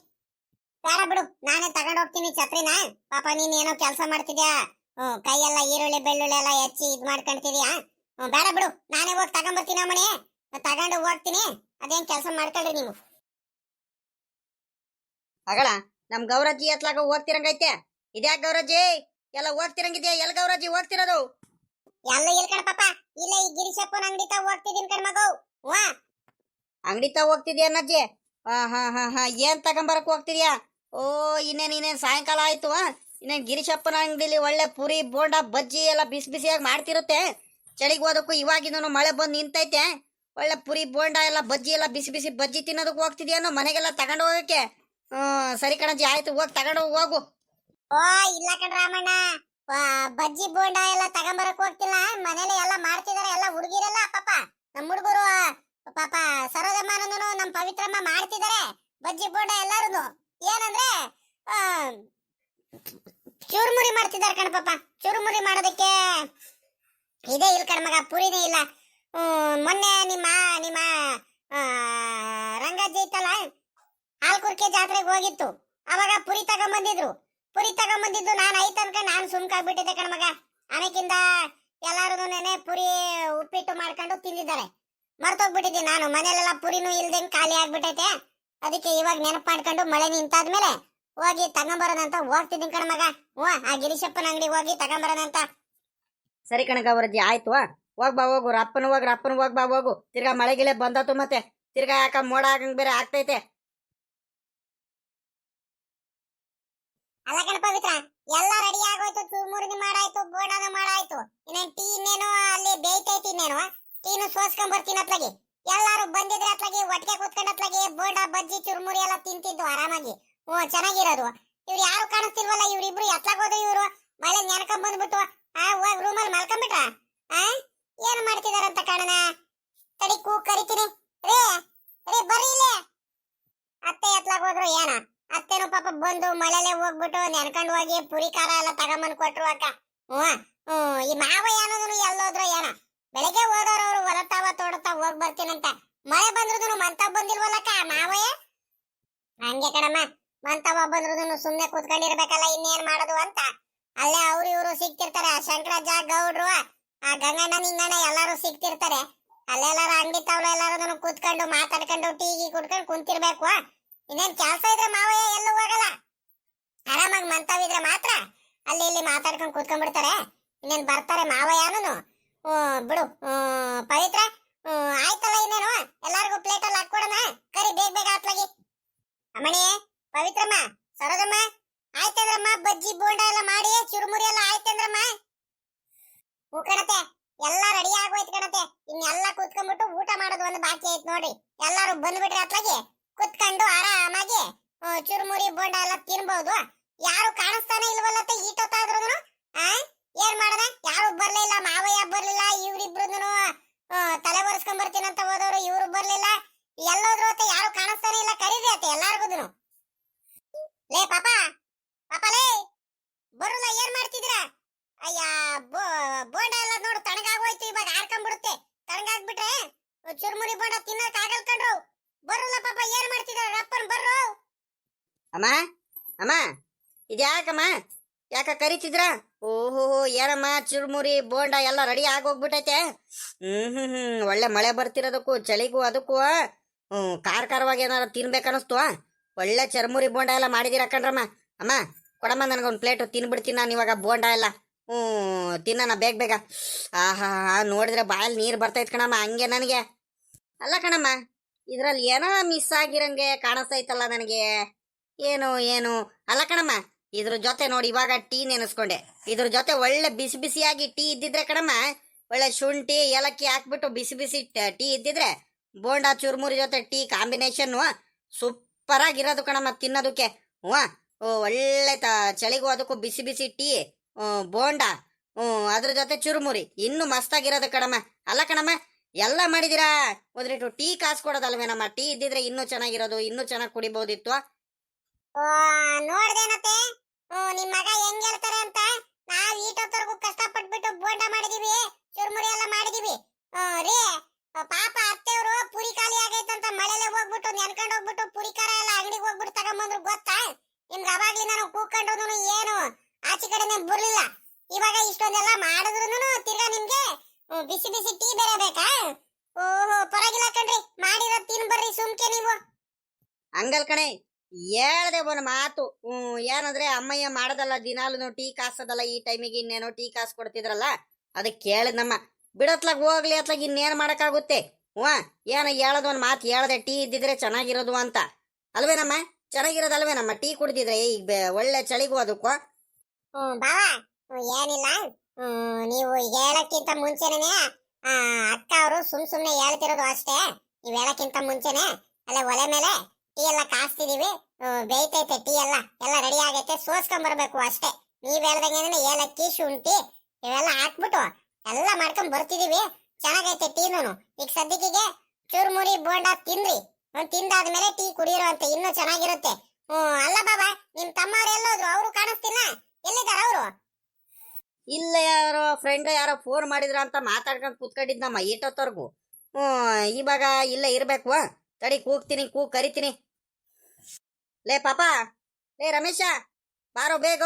ಬೇಡ ಬಿಡು, ನಾನೇ ತಗೊಂಡ್ ಹೋಗ್ತೀನಿ ಛತ್ರಿನ. ಪಾಪ ನೀನ್ ಏನೋ ಕೆಲಸ ಮಾಡ್ತಿದ್ಯಾ, ಕೈಯೆಲ್ಲ ಈರುಳ್ಳಿ ಬೆಳ್ಳುಳ್ಳಿ ಎಲ್ಲ ಹೆಚ್ಚಿ ಇದ್ ಮಾಡ್ಕೊಂತಿದ್ಯಾ. ಬೇಡ ಬಿಡು, ನಾನೇ ಹೋಗಿ ತಗೊಂಡ್ಬರ್ತೀನಿ ಅಮ್ಮಣಿ. ತಗೊಂಡು ಹೋಗ್ತೀನಿ, ಅದೇನ್ ಕೆಲಸ ಮಾಡ್ಕೊಳ್ರಿ ನೀವು. ಅಗಳ ನಮ್ ಗೌರಜ್ಜಿ ಎತ್ಲಾಗ ಹೋಗ್ತಿರಂಗೈತೆ. ಇದ್ಯಾಕ ಗೌರಜ್ಜಿ ಎಲ್ಲ ಹೋಗ್ತಿರಂಗಿದ್ಯಾ? ಎಲ್ ಗೌರಜ್ಜಿ ಹೋಗ್ತಿರೋದು? ಎಲ್ಲ ಇಲ್ಕಣ ಪಾಪ, ಇಲ್ಲ ಈ ಗಿರಿಶಪ್ಪನ ಅಂಗಡಿ ತಾ ಹೋಗ್ತಿದೀನಿ ಕಣ್ ಮಗು. ವಾ ಅಂಗಡಿ ತಾ ಹೋಗ್ತಿದ್ಯಾ ಅಣ್ಣಜ್ಜಿ? ಹಾ ಏನ್ ತಗೊಂಬರಕ್ ಹೋಗ್ತಿದ್ಯಾ? ಓ ಇನ್ನೇನ್ ಸಾಯಂಕಾಲ ಆಯ್ತು. ಇನ್ನೇನ್ ಗಿರಿಶಪ್ಪನ ಅಂಗಡಿಲಿ ಒಳ್ಳೆ ಪುರಿ ಬೋಂಡ ಬಜ್ಜಿ ಎಲ್ಲ ಬಿಸಿ ಬಿಸಿಯಾಗಿ ಮಾಡ್ತಿರುತ್ತೆ. ಚಳಿಗೆ ಹೋದಕ್ಕೂ ಇವಾಗಿಂದನು ಮಳೆ ಬಂದು ನಿಂತೈತೆ. ಒಳ್ಳೆ ಪುರಿ ಬೋಂಡ ಎಲ್ಲ ಬಜ್ಜಿ ಎಲ್ಲ ಬಿಸಿ ಬಿಸಿ ಬಜ್ಜಿ ತಿನ್ನೋದಕ್ಕೆ ಹೋಗ್ತಿದ್ಯಾನೋ ಮನೆಗೆಲ್ಲ ತಗೊಂಡು ಹೋಗಕ್ಕೆ? ಸರಿ ಕಣಜ್ಜಿ, ಆಯ್ತು, ಹೋಗಿ ತಗೊಂಡು ಹೋಗು. ಓ ಇಲ್ಲ ಕಣ್ ರಾಮಣ್ಣ, ಬಜ್ಜಿ ಬೋಂಡ ಎಲ್ಲ ತಗೊಂಬರಕ್ ಹೋಗ್ತಿಲ್ಲ. ಮನೇಲಿ ಎಲ್ಲ ಮಾಡ್ತಿದಾರೆ, ಎಲ್ಲ ಹುಡುಗಿರೆಲ್ಲ ಪಾಪ. ನಮ್ ಹುಡುಗರು ಪಾಪ ಸರೋಜಮ್ಮನೂ ನಮ್ ಪವಿತ್ರಮ್ಮ ಮಾಡ್ತಿದಾರೆ ಬಜ್ಜಿ ಬೋಂಡ ಎಲ್ಲಾರು. ಏನಂದ್ರೆ ಚೂರ್ಮುರಿ ಮಾಡ್ತಿದಾರೆ ಕಣ ಪಾಪ. ಚೂರ್ಮುರಿ ಮಾಡೋದಕ್ಕೆ ಇದೇ ಇಲ್ಲ ಕಣ ಮಗ, ಪುರಿನೇ ಇಲ್ಲ. ಮೊನ್ನೆ ನಿಮ್ಮ ನಿಮ್ಮ ರಂಗಜ್ಜಿ ಇತ್ತಲ್ಲ, ಹಾಲ್ಕುರ್ಕೆ ಜಾತ್ರೆಗೆ ಹೋಗಿತ್ತು. ಅವಾಗ ಪುರಿ ತಗೊಂಬಂದಿದ್ದು ನಾನು ಐತ್ ಅನ್ಕೊಂಡು ನಾನು ಸುಮ್ಕಾಗ್ಬಿಟ್ಟಿದ್ದೆ ಕಣ ಮಗ. ಆಮೇಕಿಂದ ಎಲ್ಲಾರು ನೆನೆ ಪುರಿ ಉಪ್ಪಿಟ್ಟು ಮಾಡ್ಕೊಂಡು ತಿಂದಿದ್ದಾರೆ. ಮರ್ತೋಗ್ಬಿಟ್ಟಿದ್ದೆ ನಾನು, ಮನೇಲೆಲ್ಲ ಪುರಿನೂ ಇಲ್ದಂಗೆ ಖಾಲಿ ಆಗ್ಬಿಟ್ಟೈತೆ. ಅದಕ್ಕೆ ಇವಾಗ ನೆನಪು ಮಾಡ್ಕೊಂಡು ಮಳೆ ನಿಂತಾದ್ಮೇಲೆ ಹೋಗಿ ತಗೊಂಬರೋದಂತ ಹೋಗ್ತಿದ್ದೀನಿ ಕಣ ಮಗ. ಆ ಗಿರಿಶಪ್ಪನ ಅಂಗಡಿಗೆ ಹೋಗಿ ತಗೊಂಬರೋದಂತ. ಸರಿ ಕಣ ಗೌರಜ್ಜಿ, ಆಯ್ತು, ಹೋಗ್ ಬಾ ಹೋಗು. ರಪ್ಪನ ಹೋಗ್ ಬಾ ಹೋಗು. ತಿರ್ಗಾ ಮಳೆಗಿಲೆ ಬಂದಾತು ಮತ್ತೆ. ತಿರ್ಗಾ ಯಾಕ ಮೋಡ ಆಗಂಗ್ ಬೇರೆ ಆಗ್ತೈತೆ. ಅಲ್ಲ ಕಣ ಪವಿತ್ರ, ಎಲ್ಲ ರೆಡಿ ಆಗೋಯ್ತು. ಚೂರ್ಮುರಿ ಮಾಡಾಯ್ತು, ಬೋಂಡಾನು ಮಾಡಾಯ್ತು. ಇನ್ನೇನ್ ಟೀ ಇನ್ನೇನು ಅಲ್ಲಿ ಬೇಯ್ತೈತಿ. ಇನ್ನೇನು ಟೀನು ಸೋಸ್ಕೊಂಡ್ ಬರ್ತೀನಿ ಅತ್ಲಾಗಿ. ಎಲ್ಲಾರು ಬಂದಿದ್ರೆ ಅತ್ಲಾಗಿ ಒಟ್ಟಿಗೆ ಕೂತ್ಕೊಂಡ್ ಅತ್ಲಾಗಿ ಬೋಂಡ ಬಜ್ಜಿ ಚುರ್ಮುರಿ ಎಲ್ಲ ತಿಂತಿದ್ದು ಆರಾಮಾಗಿ. ಚೆನ್ನಾಗಿರೋದು. ಇವ್ರು ಯಾರು ಕಾಣಿಸ್ತಿಲ್ವಲ್ಲ, ಇವ್ರಿಬ್ರು ಎತ್ಲಾಗ ಹೋದ್ರು. ಇವ್ರು ಮಳೆ ನೆನ್ಕೊಂಡ್ ಬಂದ್ಬಿಟ್ಟು ಹೋಗ್ ರೂಮಲ್ಲಿ ಮಲ್ಕೊಂಡ್ಬಿಟ್ರ. ಏನ್ ಮಾಡ್ತಿದಾರಂತ ಕಾಣನ. ತಡಿ ಕರಿತೀನಿ. ರೇ ಬರ್ರಿ ಇಲ್ಲಿ. ಅತ್ತೆ ಎತ್ಲಾಗ ಹೋದ್ರು ಏನ? ಅತ್ತೆನೂ ಪಾಪ ಬಂದು ಮಳೆಲೆ ಹೋಗ್ಬಿಟ್ಟು ನೆನ್ಕೊಂಡು ಹೋಗಿ ಪುರಿ ಖಾರ ಎಲ್ಲ ತಗೊಂಬಂದ್ ಕೊಟ್ರು ಅಕ್ಕ. ಈ ಮಾವ ಏನೋದ್ರು ಎಲ್ಲೋದ್ರು ಏನ? ಬೆಳಗ್ಗೆ ಹೋದವ್ರು ಅವ್ರು ಹೊಲತಾವ ತೋಡತಾ ಹೋಗ್ ಬರ್ತೀನಂತ. ಮಳೆ ಬಂದ್ರು ಮಂತಾವ ಬಂದಿಲ್ವಲ್ಲಕ್ಕ ಮಾವಯ್ಯ. ಹಂಗೆ ಕಣಮ್ಮ, ಮಂತಾವ ಬಂದ್ರು ಸುಮ್ನೆ ಕೂತ್ಕೊಂಡಿರ್ಬೇಕಲ್ಲ, ಇನ್ನೇನ್ ಮಾಡೋದು ಅಂತ. ಅಲ್ಲೇ ಅವ್ರು ಇವ್ರು ಸಿಕ್ತಿರ್ತಾರೆ. ಶಂಕರಜ್ಜ ಗೌಡ್ರು, ಆ ಗಂಗಣ್ಣ ನಿಂಗಣ್ಣ ಎಲ್ಲಾರು ಸಿಕ್ತಿರ್ತಾರೆ. ಅಲ್ಲೆಲ್ಲಾರು ಅಂಗಡಿ ತಾವ್ಲು ಎಲ್ಲಾರು ಕೂತ್ಕೊಂಡು ಮಾತಾಡ್ಕೊಂಡು ಟೀ ಕುಡ್ಕೊಂಡು ಕುಂತಿರ್ಬೇಕು. ಇನ್ನೇನ್ ಕೆಲಸ ಇದ್ರೆ ಮಾವಯ್ಯ ಎಲ್ಲೂ ಹೋಗಲ್ಲ. ಆರಾಮಾಗಿ ಮಂತಾವಿದ್ರೆ ಮಾತ್ರ ಅಲ್ಲಿ ಇಲ್ಲಿ ಮಾತಾಡ್ಕೊಂಡು ಕೂತ್ಕೊಂಡ್ಬಿಡ್ತಾರೆ. ಇನ್ನೇನ್ ಬರ್ತಾರೆ ಮಾವಯ್ಯನು. ಬಿಡು ಪವಿತ್ರ, ಆಯ್ತಲ್ಲ ಇನ್ನೇನು ಎಲ್ಲಾರ್ಗು ಪ್ಲೇಟ್ ಅಲ್ಲಿ ಹಾಕೊಡೋಣ. ಕರಿ ಬೇಗ ಹಾಕ್ಲಾಗಿ. ಅಮ್ಮಣಿ, ಪವಿತ್ರಮ್ಮ, ಸರೋಜಮ್ಮ, ಆಯ್ತಂದ್ರಮ್ಮ ಬಜ್ಜಿ ಬೋಂಡ ಎಲ್ಲ ಮಾಡಿ ಚುರುಮುರಿ ಎಲ್ಲ ಆಯ್ತಂದ್ರಮ್ಮ. ಹೂ ಕಣತೆ, ಎಲ್ಲಾ ರೆಡಿ ಆಗೋಯ್ತು ಕಣತೆ. ಇನ್ನೆಲ್ಲ ಕೂತ್ಕೊಂಡ್ಬಿಟ್ಟು ಊಟ ಮಾಡೋದು ಒಂದು ಬಾಕಿ ಐತ್ ನೋಡ್ರಿ. ಎಲ್ಲಾರು ಬಂದ್ಬಿಟ್ರಿ ಅತ್ಲಾಗಿ ಕುತ್ಕೊಂಡು ಆರಾಮಾಗಿ ಚುರುಮುರಿ ಬೋಂಡ ಎಲ್ಲ ತಿನ್ಬಹುದು. ಯಾರು ಕಾಣಿಸ್ತಾನೆ ಇಲ್ವಲ್ಲತ್ತೆ ಈಟೊತ್ತಾದ್ರು. ಏನ್ ಮಾಡದ? ಯಾರು ಬರ್ಲಿಲ್ಲ, ಮಾವಯ್ಯ ಬರ್ಲಿಲ್ಲ, ಇವ್ರಿಬ್ರು ತಲೆ ಒರೆಸ್ಕೊಂಡ್ ಬರ್ತೀನಂತ ಹೋದವ್ರು ಇವ್ರು ಬರ್ಲಿಲ್ಲ. ಎಲ್ಲೋದ್ರು ಅತ್ತೆ, ಯಾರು ಕಾಣಿಸ್ತಾನೆ ಇಲ್ಲ. ಕರೀರಿ ಅತ್ತೆ ಎಲ್ಲಾರ್ಗುನು. ಲೇ ಪಾಪ ಲೇ ಬರುಲ್ಲ, ಏನ್ ಮಾಡ್ತಿದ್ರ? ಅಯ್ಯ ಬೋಂಡ ಎಲ್ಲ ನೋಡು ತಣ್ಣಗಾಗೋಯ್ತು. ಇವಾಗ ಆರ್ಕೊಂಡ್ಬಿಡುತ್ತೆ. ತಣ್ಣಗಾಗ್ಬಿಟ್ರೆ ಚುರುಮುರಿ ಬೋಂಡ ತಿನ್ನಕ್ ಆಗಲ್ ಕಣ್ರು. ಬರುಲ್ಲ ಪಾಪ, ಏನ್ ಮಾಡ್ತಿದ್ರ? ರಪ್ಪನ್ ಬರ್ರು. ಅಮ್ಮ ಇದ್ಯಾಕಮ್ಮ, ಯಾಕ ಕರಿತಿದ್ರ? ಓಹೋ ಏನಮ್ಮ, ಚುರುಮುರಿ ಬೋಂಡ ಎಲ್ಲ ರೆಡಿ ಆಗೋಗ್ಬಿಟ್ಟೈತೆ. ಒಳ್ಳೆ ಮಳೆ ಬರ್ತಿರೋದಕ್ಕೂ ಚಳಿಗೂ ಅದಕ್ಕೂ ಖಾರವಾಗಿ ಏನಾರ ತಿನ್ಬೇಕನ್ನಿಸ್ತು. ಒಳ್ಳೆ ಚರ್ಮುರಿ ಬೋಂಡ ಎಲ್ಲ ಮಾಡಿದಿರ ಕಣ್ರಮ್ಮ. ಅಮ್ಮ ಕೊಡಮ್ಮ, ನನಗೊಂದು ಪ್ಲೇಟು ತಿನ್ಬಿಡ್ತೀನಿ ನಾನು ಇವಾಗ ಬೋಂಡ ಎಲ್ಲ. ತಿನ್ನೋಣ ಬೇಗ. ಆಹಾ, ನೋಡಿದ್ರೆ ಬಾಯಲ್ಲಿ ನೀರು ಬರ್ತೈತೆ ಕಣಮ್ಮ ಹಂಗೆ ನನಗೆ. ಅಲ್ಲ ಕಣಮ್ಮ, ಇದ್ರಲ್ಲಿ ಏನೋ ಮಿಸ್ ಆಗಿರಂಗೆ ಕಾಣಿಸ್ತೈತಲ್ಲ ನನಗೆ. ಏನು ಅಲ್ಲ ಕಣಮ್ಮ, ಇದ್ರ ಜೊತೆ ನೋಡಿ ಇವಾಗ ಟೀ ನೆನೆಸ್ಕೊಂಡೆ. ಇದ್ರ ಜೊತೆ ಒಳ್ಳೆ ಬಿಸಿ ಬಿಸಿಯಾಗಿ ಟೀ ಇದ್ದಿದ್ರೆ ಕಣಮ್ಮ, ಒಳ್ಳೆ ಶುಂಠಿ ಏಲಕ್ಕಿ ಹಾಕ್ಬಿಟ್ಟು ಬಿಸಿ ಬಿಸಿ ಟೀ ಇದ್ದಿದ್ರೆ ಬೋಂಡ ಚುರುಮುರಿ ಜೊತೆ ಟೀ ಕಾಂಬಿನೇಷನ್ ಸೂಪರ್ ಆಗಿರೋದು ಕಣಮ್ಮ ತಿನ್ನೋದಕ್ಕೆ. ಒಳ್ಳೆ ಚಳಿಗೂ ಅದಕ್ಕೂ ಬಿಸಿ ಬಿಸಿ ಟೀ, ಬೋಂಡ, ಅದ್ರ ಜೊತೆ ಚುರುಮುರಿ ಇನ್ನೂ ಮಸ್ತಾಗಿರೋದು ಕಣಮ್ಮ. ಅಲ್ಲ ಕಣಮ್ಮ, ಎಲ್ಲ ಮಾಡಿದಿರಾ, ಒಂದ್ರಿಟ್ಟು ಟೀ ಕಾಸ್ಕೊಡೋದಲ್ವೇನಮ್ಮ? ಟೀ ಇದ್ದಿದ್ರೆ ಇನ್ನೂ ಚೆನ್ನಾಗಿರೋದು, ಇನ್ನೂ ಚೆನ್ನಾಗಿ ಕುಡಿಬಹುದಿತ್ತು. ನೋಡ್ದೇನತ್ತೆ, ನಿಮ್ ಮಗ ಹೆಂಗ್ ಹೇಳ್ತಾರೆ ಅಂತ ನಾವ್ ಈಟೊತ್ತರ್ಗು ಕಷ್ಟಪಟ್ಬಿಟ್ಟು ಬೋಂಡ ಮಾಡಿದೀವಿ, ಚುರ್ಮುರಿ ಎಲ್ಲ ಮಾಡಿದೀವಿ. ರೀ ಪಾಪ ಅತ್ತೆಯವರು ಪುರಿ ಖಾಲಿ ಆಗೈತಂತ ಮಳೆಲೆ ಹೋಗ್ಬಿಟ್ಟು ನೆನ್ಕೊಂಡ್ ಹೋಗ್ಬಿಟ್ಟು ಪುರಿ ಖಾರ ಎಲ್ಲ ಅಂಗಡಿಗೆ ಹೋಗ್ಬಿಟ್ಟು ತಗೊಂಬಂದ್ರು ಗೊತ್ತಾ? ನಿಮ್ಗೆ ಅವಾಗ್ಲಿ ನಾನು ಕೂತ್ಕೊಂಡ್ರು ಏನು ಆಚೆ ಕಡೆನೆ ಬರ್ಲಿಲ್ಲ. ಇವಾಗ ಇಷ್ಟೊಂದೆಲ್ಲ ಮಾಡಿದ್ರು ತಿರ್ಗಾ ನಿಮ್ಗೆ ಬಿಸಿ ಬಿಸಿ ಟೀ ಬೇರೆ ಬೇಕಾ? ಓಹೋ ಪರವಾಗಿಲ್ಲ ಕಣ್ರಿ, ಮಾಡಿರೋ ತಿನ್ ಬರ್ರಿ ಸುಮ್ಕೆ ನೀವು. ಹಂಗಲ್ ಕಣೆ, ಹೇಳ್ದೆ ಒಂದು ಮಾತು. ಏನಂದ್ರೆ ಅಮ್ಮಯ್ಯ ಮಾಡದಲ್ಲ ದಿನಾಲು ಟೀ ಕಾಸದಲ್ಲ, ಈ ಟೈಮಿಗೆ ಇನ್ನೇನೋ ಟೀ ಕಾಸು ಕೊಡ್ತಿದ್ರಲ್ಲ ಅದಕ್ಕೆ ಕೇಳಿದ್ನಮ್ಮ. ಬಿಡತ್ಲಾಗ ಹೋಗ್ಲಿ ಅತ್ಲಾಗ ಇನ್ನೇನು ಮಾಡೋಕ್ಕಾಗುತ್ತೆ. ಏನ ಹೇಳೋದು ಒಂದು ಮಾತು ಹೇಳ್ದೆ, ಟೀ ಇದ್ದಿದ್ರೆ ಚೆನ್ನಾಗಿರೋದು ಅಂತ ಅಲ್ವೇನಮ್ಮ? ಚೆನ್ನಾಗಿರೋದಲ್ವೇನಮ್ಮ ಟೀ ಕುಡ್ದಿದ್ರೆ ಈಗ ಒಳ್ಳೆ ಚಳಿಗೂ ಅದಕ್ಕೂ. ಬಾವಾ ಏನಿಲ್ಲ, ನೀವು ಹೇಳಕ್ಕಿಂತ ಮುಂಚೆನೆ ಅಕ್ಕ ಅವರು ಸುಮ್ನೆ ಹೇಳ್ತಿರೋದು ಅಷ್ಟೇ. ನೀವ್ ಹೇಳಕ್ಕಿಂತ ಮುಂಚೆನೆ ಅಲ್ಲೇ ಒಲೆ ಮೇಲೆ ಟೀ ಎಲ್ಲ ಕಾಸ್ತಿದೀವಿ, ಬೇಯ್ತೈತೆ ಟೀ ಎಲ್ಲ ರೆಡಿ ಆಗೈತೆ, ಸೋಸ್ಕೊಂಡ್ ಬರ್ಬೇಕು ಅಷ್ಟೇ. ನೀವ್ ಹೇಳ್ದಂಗೆ ಏಲಕ್ಕಿ ಶುಂಠಿ ಇವೆಲ್ಲ ಹಾಕ್ಬಿಟ್ಟು ಎಲ್ಲ ಮಾಡ್ಕೊಂಡ್ ಬರ್ತಿದೀವಿ. ಚೆನ್ನಾಗೈತೆ ಟೀನು. ಈಗ ಸದ್ಯಕ್ಕೆ ಚೂರ್ಮುರಿ ಬೋಂಡ ತಿನ್ರಿ, ತಿಂದಾದ್ಮೇಲೆ ಟೀ ಕುಡಿಯಿರೋ ಅಂತ ಇನ್ನೂ ಚೆನ್ನಾಗಿರುತ್ತೆ. ಅಲ್ಲ ಬಾಬಾ, ನಿಮ್ ತಮ್ಮವ್ರು ಎಲ್ಲೋದ್ರು? ಅವರು ಕಾಣಿಸ್ತಿಲ್ಲ, ಎಲ್ಲಿದಾರ ಅವರು? ಇಲ್ಲ, ಯಾರೋ ಫ್ರೆಂಡ್ ಯಾರೋ ಫೋನ್ ಮಾಡಿದ್ರ ಅಂತ ಮಾತಾಡ್ಕೊಂಡು ಕೂತ್ಕೊಂಡಿದ್ನಮ್ಮ ಈಟೊತ್ತವರೆಗೂ. ಇವಾಗ ಇಲ್ಲೇ ಇರ್ಬೇಕು. ತಡಿ ಕೂಗ್ತೀನಿ, ಕರಿತೀನಿ. ಲೇ ಪಾಪ, ಲೇ ರಮೇಶ, ಬಾರೋ ಬೇಗ.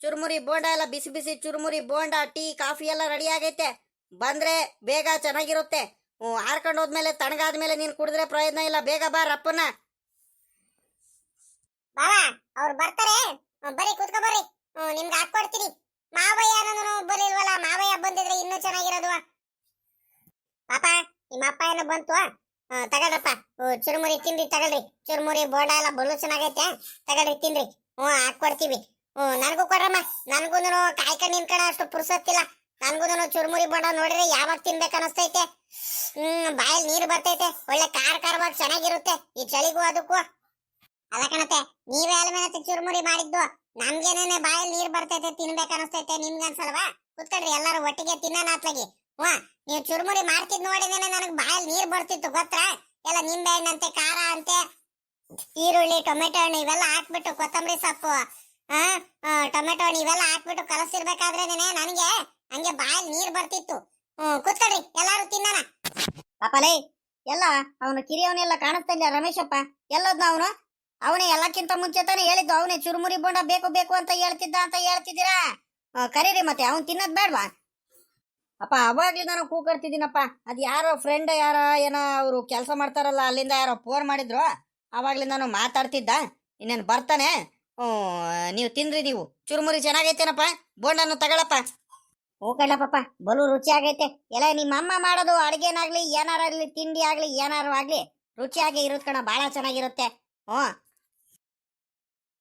ಚುರುಮುರಿ ಬೋಂಡ ಎಲ್ಲ ಬಿಸಿ ಬಿಸಿ ಚುರುಮುರಿ ಬೋಂಡ ಟೀ ಕಾಫಿ ಎಲ್ಲ ರೆಡಿ ಆಗೈತೆ, ಬಂದ್ರೆ ಬೇಗ ಚೆನ್ನಾಗಿರುತ್ತೆ. ಆರ್ಕೊಂಡು ಹೋದ್ಮೇಲೆ ತಣ್ಣಗಾದ್ಮೇಲೆ ನೀನ್ ಕುಡಿದ್ರೆ ಪ್ರಯೋಜನ ಇಲ್ಲ. ಬೇಗ ಬಾ ರಪ್ಪನ. ಬಾಬಾ ಅವ್ರು ಬರ್ತಾರೆ, ಬರೀ ಕೂತ್ಕೊ ಬರ್ರಿ, ನಿಮ್ಗೆ ಹಾಕೊಡ್ತೀನಿ. ಮಾವಯ್ಯ ಅನ್ನೋನು ಬರಲಿಲ್ವಲ್ಲ, ಮಾವಯ್ಯ ಬಂದಿದ್ರೆ ಇನ್ನೂ ಚೆನ್ನಾಗಿರೋದು. ಪಾಪ ನಿಮ್ಮ ಅಪ್ಪ ಏನೋ ಬಂತು, ತಗೊಳ್ರಪ್ಪ ಚುರುಮುರಿ ತಿನ್ರಿ, ತಗೊಳ್ರಿ. ಚುರುಮುರಿ ಬೋಂಡ ಎಲ್ಲ ಬಲು ಚೆನ್ನಾಗೈತೆ, ತಗೊಳ್ರಿ ತಿನ್ರಿ. ಹಾಕೊಡ್ತೀವಿ. ನನಗೂ ಕೊಡ್ರಮ್ಮ, ನನಗೂ ಕಾಯ್ಕೊಂಡು ನಿನ್ಕಣ ಅಷ್ಟು ಪುರ್ಸೊತ್ತಿಲ್ಲ. ನನ್ಗೂ ಚುರುಮುರಿ ಬೋಂಡ ನೋಡಿದ್ರೆ ಯಾವಾಗ ತಿನ್ಬೇಕು ಅನಿಸ್ತೈತೆ. ಬಾಯಲ್ಲಿ ನೀರು ಬರ್ತೈತೆ, ಒಳ್ಳೆ ಖಾರವಾಗಿ ಚೆನ್ನಾಗಿರುತ್ತೆ ಈ ಚಳಿಗೂ ಅದಕ್ಕೂ. ಅಲ್ಲ ಕಣತೆ, ನೀವೇ ಅಲ್ಮೇನತ್ತೆ ಚುರುಮುರಿ ಮಾಡಿದ್ದು, ನಮ್ಗೇನೇನೆ ಬಾಯಲ್ಲಿ ನೀರ್ ಬರ್ತೈತೆ, ತಿನ್ಬೇಕು ಅನಿಸ್ತೈತೆ. ನಿಮ್ಗೆ ಅನ್ಸಲ್ವಾ? ಕುತ್ಕೊಳ್ರಿ ಎಲ್ಲಾರು ಒಟ್ಟಿಗೆ ತಿನ್ನೋಣ ಅತ್ಲಾಗಿ. ನೀವು ಚುರುಮುರಿ ಮಾಡ್ತಿದ್ ನೋಡಿದೇನೆ ನನಗ್ ಬಾಯಲ್ಲಿ ನೀರ್ ಬರ್ತಿತ್ತು ಗೊತ್ತಾ? ಎಲ್ಲ ನಿಂಬೆ ಹಣ್ಣಂತೆ, ಖಾರ ಅಂತೆ, ಈರುಳ್ಳಿ, ಟೊಮೆಟೊ ಹಣ್ಣು ಇವೆಲ್ಲ ಹಾಕ್ಬಿಟ್ಟು, ಕೊತ್ತಂಬರಿ ಸೊಪ್ಪು, ಟೊಮೆಟೊ ಹಣ್ಣು ಇವೆಲ್ಲ ಹಾಕ್ಬಿಟ್ಟು ಕಲಸಿರ್ಬೇಕಾದ್ರೇನೆ ನನಗೆ ಹಂಗೆ ಬಾಯಲ್ಲಿ ನೀರ್ ಬರ್ತಿತ್ತು. ಕುತ್ಕೊಳ್ರಿ ಎಲ್ಲಾರು ತಿನ್ನೋಣ. ಪಾಪಲೇ, ಎಲ್ಲ ಅವನು ಕಿರಿಯವನೆಲ್ಲ ಕಾಣಿಸ್ತಾ ಇಲ್ಲ ರಮೇಶಪ್ಪ, ಎಲ್ಲೋದ್ನ ಅವನು? ಅವನೇ ಎಲ್ಲಕ್ಕಿಂತ ಮುಂಚೆ ತಾನೇ ಹೇಳಿದ್ದು, ಅವನೇ ಚುರುಮುರಿ ಬೋಂಡ ಬೇಕು ಬೇಕು ಅಂತ ಹೇಳ್ತಿದ್ದೀರಾ? ಕರೀರಿ ಮತ್ತೆ, ಅವ್ನು ತಿನ್ನೋದ್ ಬೇಡ್ವಾ? ಅಪ್ಪ ಅವಾಗ್ಲಿ ನಾನು ಕೂಕರ್ತಿದ್ದೀನಪ್ಪ. ಅದ್ ಯಾರೋ ಫ್ರೆಂಡ್ ಯಾರ ಏನೋ ಅವರು ಕೆಲಸ ಮಾಡ್ತಾರಲ್ಲ, ಅಲ್ಲಿಂದ ಯಾರೋ ಫೋನ್ ಮಾಡಿದ್ರು, ಅವಾಗ್ಲಿ ನಾನು ಮಾತಾಡ್ತಿದ್ದ. ಇನ್ನೇನು ಬರ್ತಾನೆ. ನೀವು ತಿನ್ರಿ, ನೀವು ಚುರುಮುರಿ ಚೆನ್ನಾಗೈತೇನಪ್ಪ, ಬೋಂಡನ್ನು ತಗೊಳಪ್ಪ. ಹೋಗಲ್ಲಪ್ಪ, ಬಲು ರುಚಿ ಆಗೈತೆ. ಎಲ್ಲ ನಿಮ್ಮ ಅಮ್ಮ ಮಾಡೋದು ಅಡ್ಗೆನಾಗ್ಲಿ ಏನಾರಾಗ್ಲಿ, ತಿಂಡಿ ಆಗ್ಲಿ ಏನಾರು ಆಗ್ಲಿ ರುಚಿಯಾಗಿ ಇರುತ್ತೆ ಕಣ, ಬಹಳ ಚೆನ್ನಾಗಿರುತ್ತೆ.